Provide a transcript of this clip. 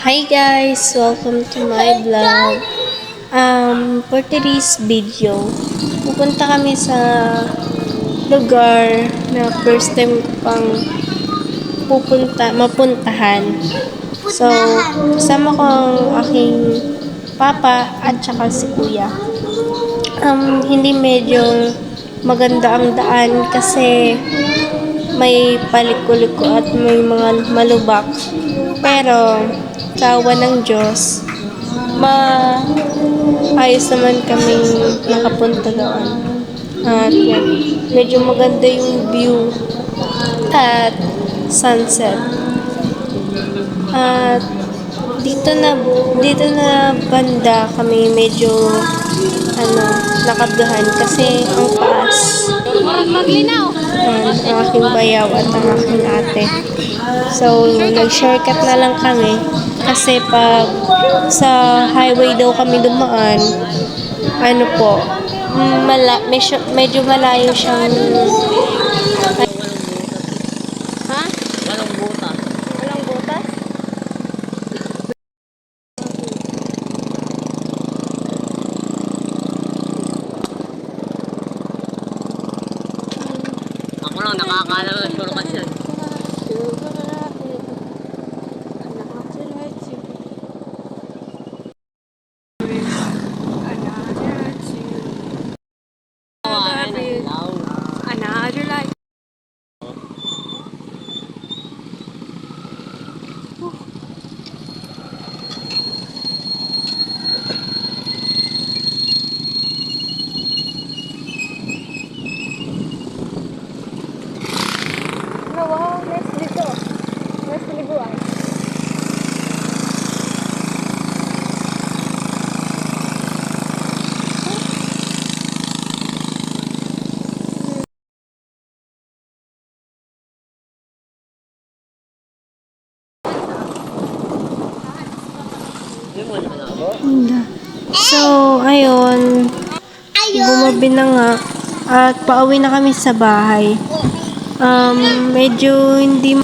Hi guys! Welcome to my vlog. For today's video, pupunta kami sa lugar na first time pang mapuntahan. So, kasama ko ang aking papa at saka si kuya. Hindi medyo maganda ang daan kasi may paliko-liko at may mga malubak. Pero, sa awa ng Diyos, maayos naman kaming nakapunta doon. At yan, medyo maganda yung view at sunset. At dito na banda kami medyo nakabdahan kasi ang taas. Maglinaw. Ang aking bayaw at ang aking ate. So, nag-shortcut na lang kami kasi pag sa highway daw kami dumaan, medyo malayo siyang Ha? Walang butas. Walang butas? Ako lang nakakala ng shortcut yan. Another life. Wow, nice dito. Nice liguan. So, ayun. Bumabi na nga. At pauwi na kami sa bahay. Medyo hindi